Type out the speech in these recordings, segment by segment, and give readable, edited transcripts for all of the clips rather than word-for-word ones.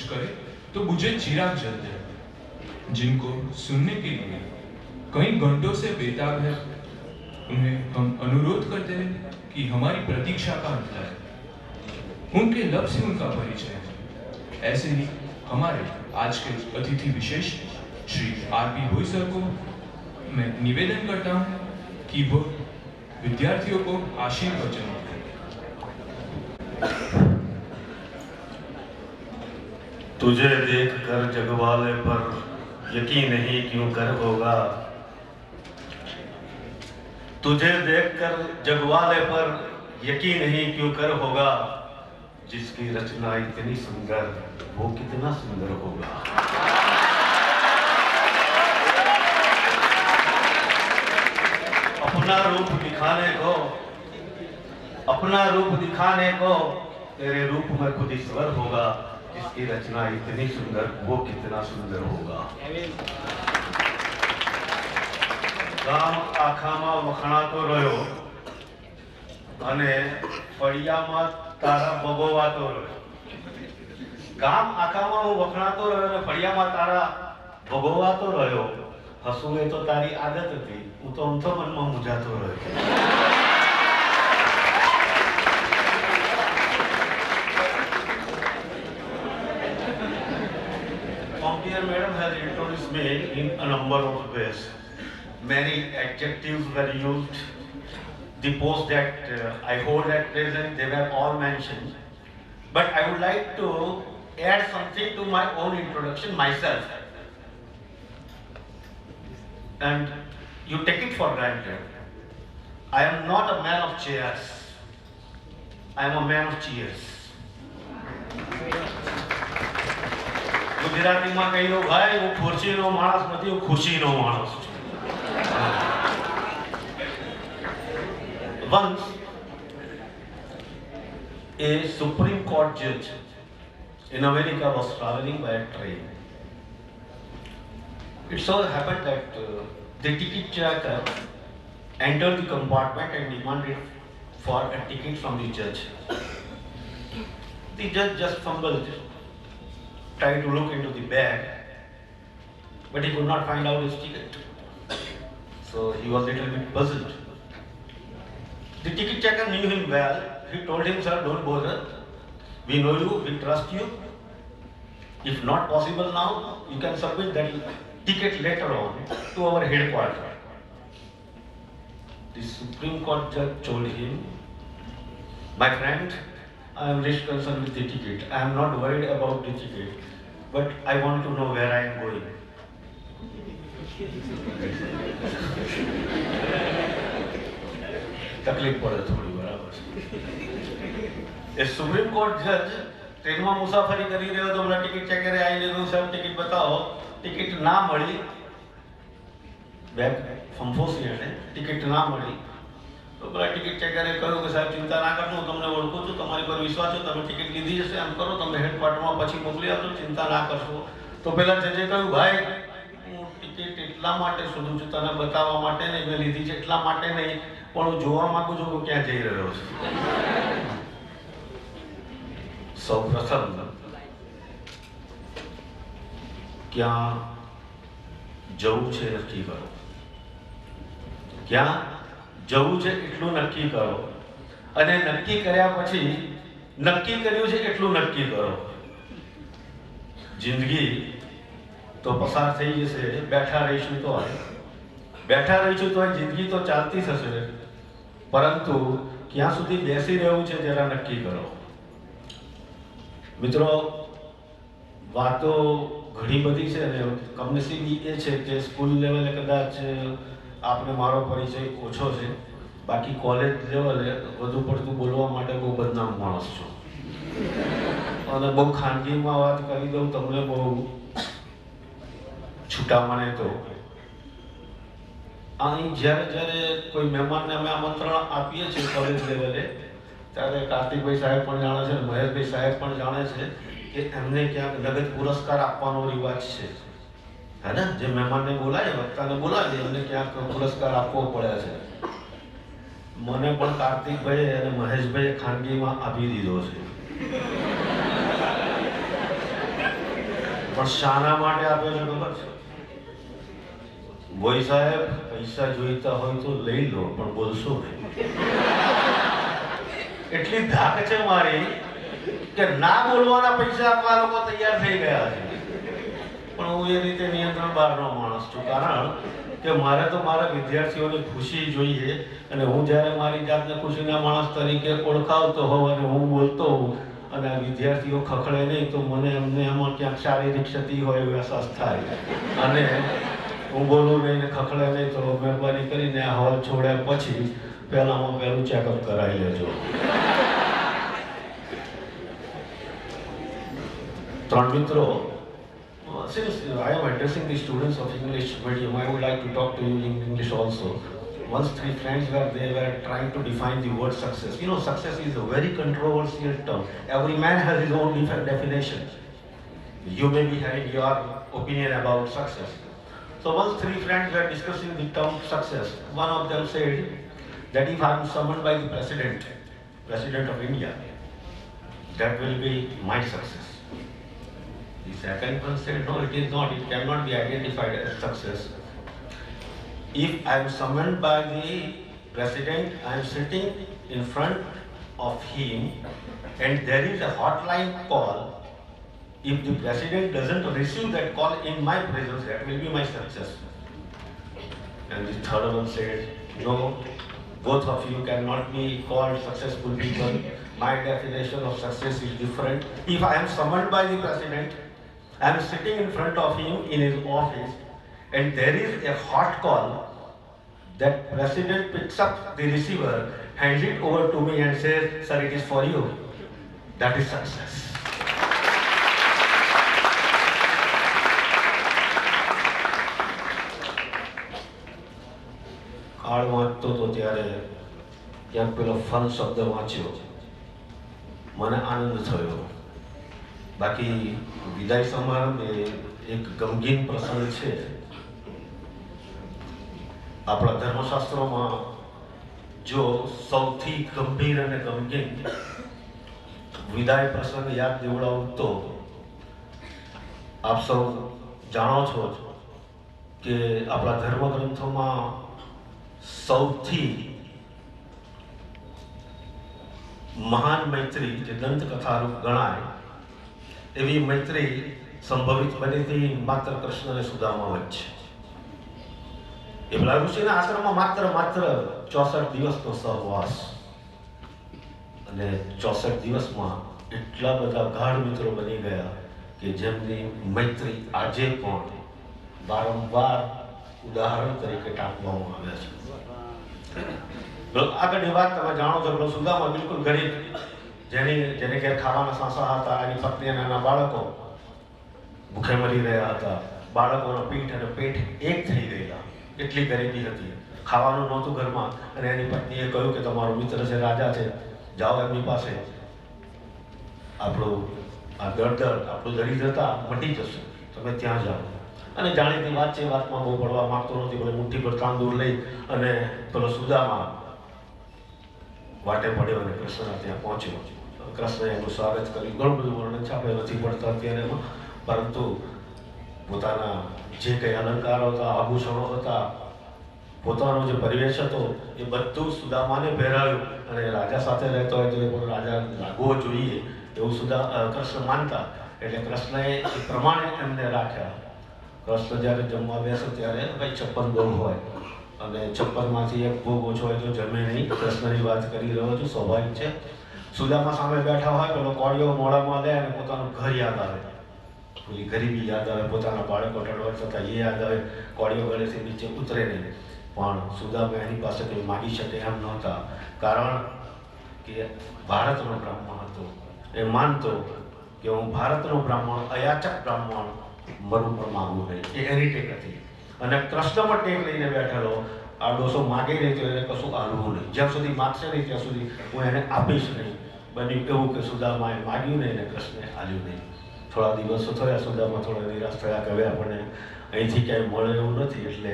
कुछ करे तो बुझे चिराग जलते, जिनको सुनने के लिए कई घंटों से बेताब है, उन्हें हम अनुरोध करते हैं कि हमारी प्रतीक्षा का अंत लाए। उनके लब से उनका परिचय है। ऐसे ही हमारे आज के अतिथि विशेष श्री आरपी भोई सर को मैं निवेदन करता हूं कि वो विद्यार्थियों को आशीर्वचन दें। तुझे देखकर जगवाले पर यकीन नहीं क्यों कर होगा, तुझे देखकर जगवाले पर यकीन नहीं क्यों कर होगा, जिसकी रचना इतनी सुंदर वो कितना सुंदर होगा। अपना रूप दिखाने को तेरे रूप में खुद ईश्वर होगा, जिसकी रचना इतनी सुंदर वो कितना सुंदर होगा। गाम आखामा वखणातो रह्यो अने फळियामां तारा भोगवातो रह्यो। गाम आखामा હું વખણાતો રહ્યો અને ફળિયામાં તારા ભોગવાતો રહ્યો। હસવું એ તો તારી આદત હતી, હું તો અમથો મનમાં મૂંઝાતો રહ્યો। Dear Madam has introduced me in a number of ways. Many adjectives were used. The posts that I hold at present, they were all mentioned. But I would like to add something to my own introduction myself. And you take it for granted. I am not a man of chairs. I am a man of cheers. ગુજરાતીમાં કહી દો ભાઈ, હું ખુરશીનો માણસ નથી, હું ખુશીનો માણસ છું। Once a Supreme Court judge in America was traveling by a train. It so happened that the ticket checker entered the compartment and demanded for a ticket from the judge. The judge just fumbled, tried to look into the bag, but he could not find out his ticket. So he was a little bit puzzled. The ticket checker knew him well. He told him, "Sir, don't bother. We know you, we trust you. If not possible now, you can submit that ticket later on to our headquarters." The Supreme Court judge told him, "My friend, I am less concerned with the ticket. I am not worried about the ticket. But I want to know where I am going." તકલીફ પડે થોડી, બરાબર છે। એ supreme court જજ ટ્રેનમાં મુસાફરી કરી રહ્યો તો પેલા ટિકિટ ચેકરે આવીને કીધું, સાહેબ ટિકિટ બતાવો। ટિકિટ ના મળી, બેગ ફંફોસી એને, ટિકિટ ના મળી તો પેલા ટિકિટ ચેકરે કહ્યું કે સાહેબ ચિંતા ના કરશો, હું તમને ઓળખું છું, તમારી પર વિશ્વાસ છે, તમે ટિકિટ લીધી હશે, એમ કરો તમને હેડક્વાર્ટરમાં પછી મોકલી આપજો, ચિંતા ના કરશો। તો પેલા જજે કહ્યું, ભાઈ હું ટિકિટ એટલા માટે શોધું છું, તને બતાવવા માટે નહીં, મેં લીધી છે એટલા માટે નહીં, પણ હું જોવા માંગુ છું કે ક્યાં જઈ રહ્યો છું। સૌપ્રથમ ક્યાં જવું છે નક્કી કરો, ક્યાં જવું છે એટલું નક્કી કરો, અને નક્કી કર્યા પછી નક્કી કર્યું છે એટલું નક્કી કરો। જિંદગી તો પસાર થઈ જશે, બેઠા રહીશું તો જિંદગી તો ચાલતી થશે, પરંતુ ક્યાં સુધી બેસી રહેવું છે જરા નક્કી કરો। મિત્રો, વાતો ઘણી બધી છે અને કમનસીબી એ છે કે સ્કૂલ લેવલે કદાચ આપને મારો પરિચય ઓછો છે, બાકી કોલેજ લેવલે વધુ પડતું બોલવા માટે બહુ બદનામ માણસ છું અને બહુ ખાનગીમાં વાત કરી દઉં તમને, બહુ છૂટા મને તો અહીં જ્યારે કોઈ મહેમાનને અમે આમંત્રણ આપીએ છીએ કોલેજ લેવલે, ત્યારે કાર્તિકભાઈ સાહેબ પણ જાણે છે, મહેશભાઈ સાહેબ પણ જાણે છે કે એમને ક્યાંક નગદ પુરસ્કાર આપવાનો રિવાજ છે, હે ને? જે મહેમાનને બોલાય, વક્તાને બોલાવે, એમને ક્યાંક પુરસ્કાર આપવો પડે છે। મને પણ કાર્તિકભાઈ અને મહેશભાઈએ ખાનગીમાં આપી દીધો છે। પણ શાના માટે આપ્યો છે ખબર છે? બોય સાહેબ, પૈસા જોઈતા હોય તો લઈ લો, પણ બોલશો નહીં. એટલી ધાક છે મારી કે ના બોલવાના પૈસા આપવા લોકો તૈયાર થઈ ગયા છે. પણ હું એ રીતે નિયંત્રણ બહારનો માણસ છું, કારણ કે મારે તો મારા વિદ્યાર્થીઓની ખુશી જોઈએ, અને હું જ્યારે મારી જાતને ખુશીના માણસ તરીકે ઓળખાવતો હોઉં અને હું બોલતો હોઉં અને આ વિદ્યાર્થીઓ ખખડે નહીં તો મને એમને એમાં ક્યાંક શારીરિક ક્ષતિ હોય એવો અહેસાસ થાય. અને હું બોલું નહીં ને ખખડે નહીં તો મહેરબાની કરીને આ હોલ છોડ્યા પછી પહેલામાં પહેલું ચેકઅપ કરાવી લેજો. ત્રણ મિત્રો, since I am addressing the students of English medium, I would like to talk to you in English also. Once three friends they were trying to define the word success. You know, success is a very controversial term. Every man has his own different definition. You may be having your opinion about success. So once three friends were discussing the term success, one of them said that if I am summoned by the President of India, that will be my success. The second one said, no, it is not. It cannot be identified as success. If I am summoned by the President, I am sitting in front of him and there is a hotline call. If the President doesn't receive that call in my presence, that will be my success. And the third one said, no, both of you cannot be called successful people. My definition of success is different. If I am summoned by the President, I am sitting in front of him in his office and there is a hot call. That President picks up the receiver, hands it over to me and says, sir, it is for you. That is success. Card વાંચતો તો ત્યારે ક્યાંક પેલો fun શબ્દ વાંચ્યો, મને આનંદ થયો. બાકી વિદાય સમારંભ એક ગમગીન પ્રસંગ છે. આપણા ધર્મશાસ્ત્રોમાં જો સૌથી ગંભીર અને ગમગીન વિદાય પ્રસંગ યાદ દેવડાવું તો આપ સૌ જાણો છો કે આપણા ધર્મગ્રંથોમાં સૌથી મહાન મૈત્રી જે દંતકથારૂપ ગણાય એવી મૈત્રી સંભવિત બની હતી માત્ર કૃષ્ણ અને સુદામા વચ્ચે. એ પેલા ઋષિના આશ્રમમાં માત્ર 64 દિવસનો સહવાસ, અને 64 દિવસમાં એટલા બધા ગાઢ મિત્રો બની ગયા કે જેમની મૈત્રી આજે પણ વારંવાર ઉદાહરણ તરીકે ટાંકવામાં આવે છે. આગળની વાત તમે જાણો છો, પેલો સુદામા બિલકુલ ગરીબ, જેને ઘેર ખાવાના સાંસા હતા, એની પત્ની અને નાના બાળકો ભૂખે મરી રહ્યા હતા. બાળકોના પીઠ અને પેટ એક થઈ ગયેલા, એટલી ગરીબી હતી. ખાવાનું નહોતું ઘરમાં, અને એની પત્નીએ કહ્યું કે તમારો મિત્ર છે, રાજા છે, જાઓ એમની પાસે, આપણું આ દળદળ, આપણું દરિદ્રતા મટી જશે, તમે ત્યાં જાઓ. અને જાણીતી વાત છે, વાતમાં બહુ પડવા માંગતો નથી, પેલો મુઠ્ઠી પર તાંદૂળ લઈ અને પેલો સુદામા વાટે પડ્યો અને કૃષ્ણના ત્યાં પહોંચ્યો. કૃષ્ણએ એનું સ્વાગત કર્યું. ઘણું બધું વર્ણન છે, આપણે નથી પડતા અત્યારે એમાં, પરંતુ પોતાના જે કંઈ અલંકારો હતા, આભૂષણો હતા, પોતાનો જે પરિવેશ હતો એ બધું સુદામાને પહેરાવ્યું. અને રાજા સાથે રહેતો હોય તો એ પણ રાજા લાગવો જોઈએ એવું કૃષ્ણ માનતા, એટલે કૃષ્ણએ એ પ્રમાણે એમને રાખ્યા. કૃષ્ણ જ્યારે જમવા બેસે ત્યારે ભાઈ 56 ભોગ હોય, અને 56માંથી એક ભોગ ઓછો હોય તો જમે નહીં. કૃષ્ણની વાત કરી રહ્યો છું, સ્વાભાવિક છે. સુદામા સામે બેઠા હોય, પેલો કોળિયો મોઢામાં લે અને પોતાનું ઘર યાદ આવે, પેલી ગરીબી યાદ આવે, પોતાના બાળકો ટળવટ થતા એ યાદ આવે. કોળિયો ગળેથી નીચે ઉતરે નહીં, પણ સુદામા એની પાસે કંઈ માગી શકે એમ નહોતા, કારણ કે ભારતનો બ્રાહ્મણ હતો. એ માનતો કે હું ભારતનો બ્રાહ્મણ, અયાચક બ્રાહ્મણ, મરું પણ માગવું નહીં, એ એની ટેક હતી. અને કૃષ્ણ પણ ટેક લઈને બેઠેલો, આ ડોસો માગે નહીં તો એને કશું આલવું નહીં, જ્યાં સુધી માગશે નહીં ત્યાં સુધી હું એને આપીશ નહીં. બન્યું એવું કે સુદામાએ માગ્યું નહીં અને કૃષ્ણે આલ્યું નહીં. થોડા દિવસો થયા, સુદામા થોડા નિરાશ થયા કે હવે આપણને અહીંથી ક્યાંય મળે એવું નથી, એટલે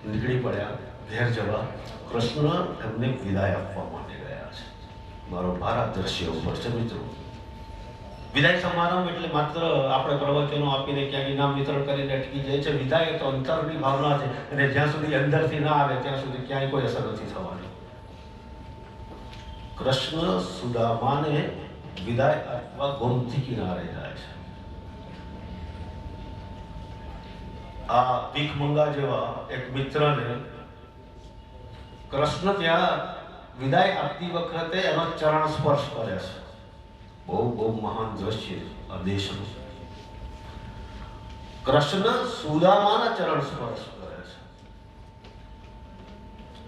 નીકળી પડ્યા ઘેર જવા. કૃષ્ણ એમને વિદાય આપવા માટે ગયા છે. મારો ભાર આ દ્રશ્ય ઉપર છે મિત્રો. વિદાય સમારંભ એટલે માત્ર આપણે પ્રવચનો આપીને ક્યાંક ઇનામ વિતરણ કરીને અટકી જાય છે. વિદાય તો અંતરની ભાવના છે અને જ્યાં સુધી અંદરથી ના આવે ત્યાં સુધી ક્યાંય કોઈ અસર નથી થવાની. કૃષ્ણ સુદામાને વિદાય આપવા ગોમતી કિનારે જાય છે. આ ભીખમંગા જેવા એક મિત્રને કૃષ્ણ ત્યાં વિદાય આપતી વખતે એનો ચરણ સ્પર્શ કરે છે. બહુ બહુ મહાન દ્રશ્ય આ દેશનું. કૃષ્ણ સુદામાના ચરણ સ્પર્શ કરે છે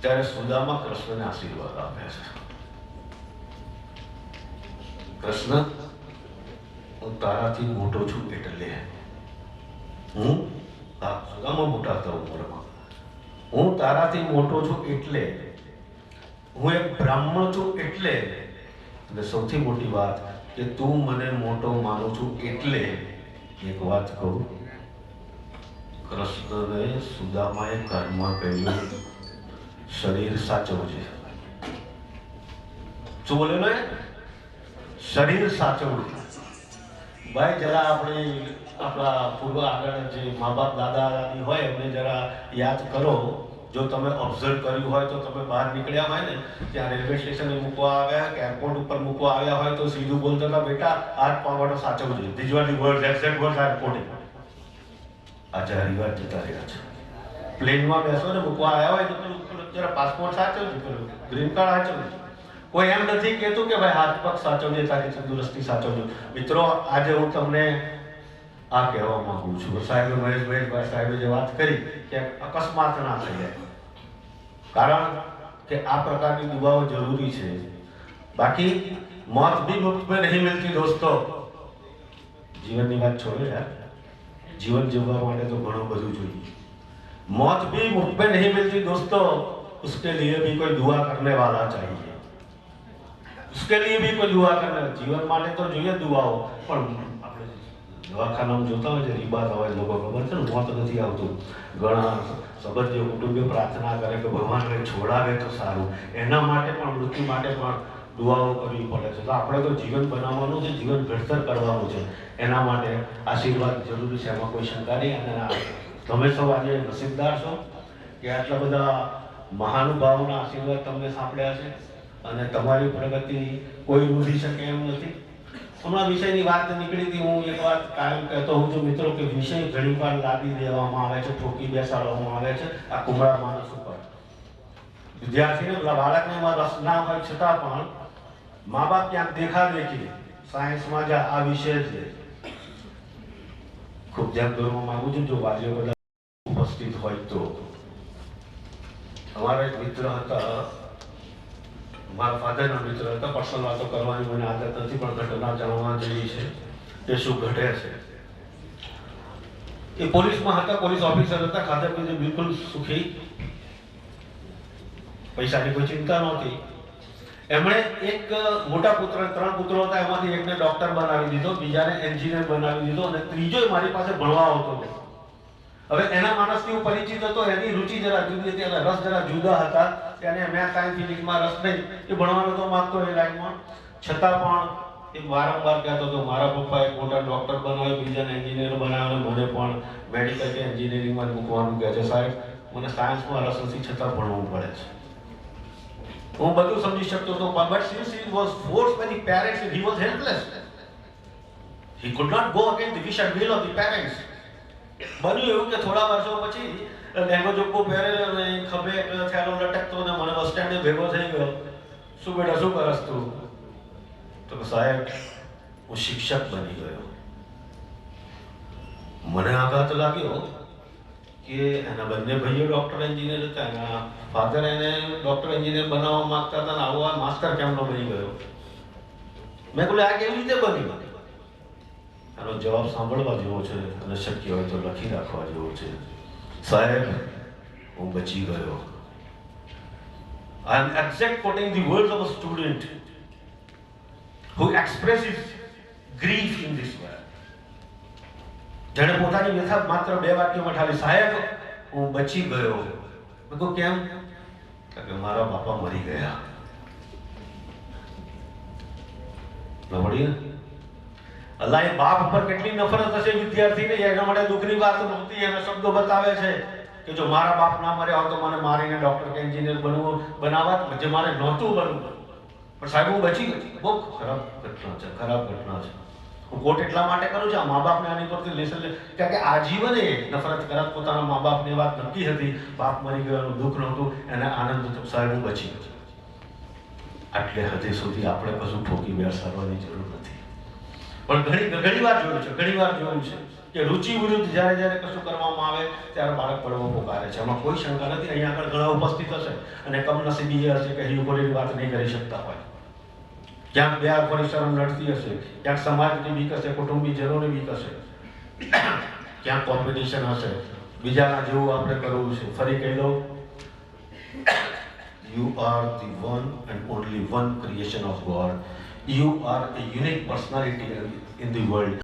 ત્યારે સુદામા કૃષ્ણને આશીર્વાદ આપે છે. કૃષ્ણ, હું તારાથી મોટો છું એટલે સુદામા મોટા હતા ઉંમરમાં. હું તારાથી મોટો છું એટલે, હું એક બ્રાહ્મણ છું એટલે, અને સૌથી મોટી વાત કે તું મને મોટો માનું છું એટલે એક વાત કહું. કૃષ્ણને સુદામાએ કર્મમાં કહ્યું, શરીર સાચવજે. શું બોલેલો એ? શરીર સાચવવું. ભાઈ જરા આપણે આપણા પૂર્વ આગળ જે મા બાપ દાદા દાદી હોય એમને જરા યાદ કરો. જો તમે ઓબ્ઝર્વ કર્યું હોય તો તમે બહાર નીકળ્યા હોય ને ત્યાં રેલવે સ્ટેશને મૂકવા આવ્યા કે એરપોર્ટ ઉપર મૂકવા આવ્યા હોય તો સીધું બોલતા હતા, બેટા હાથ પાવડો સાચવજો. This were the word exact word are coding. આજે હરિવાર જતા રહ્યા છે. પ્લેનમાં બેસો ને મૂકવા આવ્યા હોય તો પેલું જરા પાસપોર્ટ સાચવજો, પેલું ગ્રીન કાર્ડ સાચવજો. કોઈ એમ નથી કહેતું કે ભાઈ હાથ પગ સાચવજે, તારી તંદુરસ્તી સાચવજો. મિત્રો, આજે હું તમને આ કહેવા માંગુ છું. સાહેબે મહેશભાઈ સાહેબે જે વાત કરી કે અકસ્માત ના થઈ જાય, કારણ કે આ પ્રકારની દુઆઓ જરૂરી છે. બાકી मौत भी मुफ्त में नहीं मिलती दोस्तों. जीवन की बात छोड़ो यार, जीवन जीववा માટે તો ઘણું બધું જોઈએ. मौत भी मुफ्त में नहीं मिलती दोस्तों, उसके लिए भी कोई दुआ करने वाला चाहिए. उसके लिए भी कोई दुआ करने. जीवन માટે તો જોઈએ દુઆઓ, પણ આપણે દવાખાનામાં જોતા હોય છે રીબાત હોય લોકો, ખબર છે ને મોત નથી આવતું. ઘણા સંબંધીઓ કુટુંબીઓ પ્રાર્થના કરે કે ભગવાન કંઈ છોડાવે તો સારું. એના માટે પણ મૃત્યુ માટે પણ દુઆઓ કરવી પડે છે. તો આપણે તો જીવન બનાવવાનું છે, જીવન ઘડતર કરવાનું છે. એના માટે આશીર્વાદ જરૂરી છે, એમાં કોઈ શંકા નહીં. અને તમે સૌ આજે નસીબદાર છો કે આટલા બધા મહાનુભાવોના આશીર્વાદ તમને સાંભળ્યા છે અને તમારી પ્રગતિ કોઈ રોકી શકે એમ નથી. હમણાં વિષયની વાત નીકળી હતી. હું એક વાત કાયમ કહેતો હું છું મિત્રો કે વિષય ઘણી વાર લાદી દેવામાં આવે છે, ઠોકી બેસાડવામાં આવે છે આ કુમળા માણસ ઉપર. વિદ્યાર્થીને બાળકને એમાં રસ ના હોય છતાં પણ મા બાપ ક્યાંક દેખાદેખી સાયન્સમાં જ આ વિષય છે. ખૂબ ધ્યાન દોરવા માંગુ છું જો વાલીઓ બધા ઉપસ્થિત હોય તો. અમારા એક મિત્ર હતા, મારા ફાધરના મિત્ર હતા. પર્સનલ વાતો કરવાની મને આદત નથી, પણ ઘટના જાણવા જેવી છે કે શું ઘટે છે. એ પોલીસમાં હતા, પોલીસ ઓફિસર હતા. ખાધા પીધે બિલકુલ સુખી, પૈસાની કોઈ ચિંતા નહોતી. એમણે એક મોટા પુત્ર, 3 પુત્રો હતા, એમાંથી એકને ડોક્ટર બનાવી દીધો, બીજાને એન્જિનિયર બનાવી દીધો અને ત્રીજો મારી પાસે ભણવા આવતો હતો. હવે એના માણસથી હું પરિચિત હતો, એની રુચિ જરા જુદી હતી અને રસ જરા જુદા હતા. એને મેથ્સ સાયન્સ ફિઝિક્સમાં રસ નહીં, એ ભણવાનો તો માંગતો એ લાઈનમાં. છતાં પણ એ વારંવાર કહેતો હતો મારા પપ્પા એક મોટા ડોક્ટર બનાવ્યો, બીજાને એન્જિનિયર બનાવ્યો, મને પણ મેડિકલ કે એન્જિનિયરિંગમાં મૂકવાનું કહે છે. સાહેબ મને સાયન્સમાં રસ નથી, છતાં ભણવું પડે છે. હું બધું સમજી શકતો હતો, but since he was forced by the parents and he was helpless, he could not go against the wish and will of the parents. બન્યું એવું કે થોડા વર્ષો પછી લેંગો ચોખ્ખો પહેરેલો અને ખભે થેલો લટકતો અને મને બસ સ્ટેન્ડે ભેગો થઈ ગયો. શું બેટા શું કરસ તું? તો કે સાહેબ હું શિક્ષક બની ગયો. મને આઘાત લાગ્યો કે એના બંને ભાઈઓ ડોક્ટર એન્જિનિયર હતા, એના ફાધર એને ડોક્ટર એન્જિનિયર બનાવવા માંગતા હતા ને આવો આ માસ્ટર કેમ નો બની ગયો. મેં કહ્યું આ કેવી રીતે બન્યું? એનો જવાબ સાંભળવા જેવો છે અને શક્ય હોય તો લખી રાખવા જેવો છે. સાહેબ હું બચી ગયો. I am exact quoting the words of a student who expresses grief in this way. જેણે પોતાની વ્યથા માત્ર 2 વાક્યોમાં ઠાલી, સાહેબ હું બચી ગયો. મેં કહ્યું કેમ? કે મારા બાપા મરી ગયા. અલ્લાહ એ બાપ પર કેટલી નફરત હશે વિદ્યાર્થીને, એના માટે દુઃખની વાત નહોતી. એના શબ્દો બતાવે છે કે જો મારા બાપ ના મર્યા હોત તો મને મારીને ડોક્ટર કે એન્જિનિયર બનાવત, જે મારે નહોતું બનવું. પણ સાહેબ હું બચી ગઈ. બહુ ખરાબ ઘટના છે, ખરાબ ઘટના છે. હું કોટ એટલા માટે કરું છું, આ મા બાપને આની પરથી લેસન લે, કારણ કે આજીવન એ નફરત કરત પોતાના મા બાપની વાત નક્કી હતી. બાપ મરી ગયાનું દુઃખ નહોતું, એને આનંદ હતો. સાહેબ હું બચી ગયો. આટલે હદે સુધી આપણે કશું ઠોકી બેસાડવાની જરૂર નથી. પણ ઘણી વાર જોયું છે કે રુચિ વિરુદ્ધ જ્યારે કશું કરવામાં આવે ત્યારે બાળક પડવો પોકારે છે. એમાં કોઈ શંકા નથી. અહીંયા આગળ ઘણા ઉપસ્થિત હશે અને કમનસીબી એ હશે કે હરિભરીની વાત નહીં કરી શકતા હોય. ક્યાંક બે આંખોની શરમ નડતી હશે, ક્યાંક સમાજની બીક હશે, કુટુંબીજનોની બીક હશે, ક્યાંક કોમ્પિટિશન હશે, બીજાના જેવું આપણે કરવું છે. ફરી કહી દઉં, you are the one and only one creation of God. You are a unique personality in the world.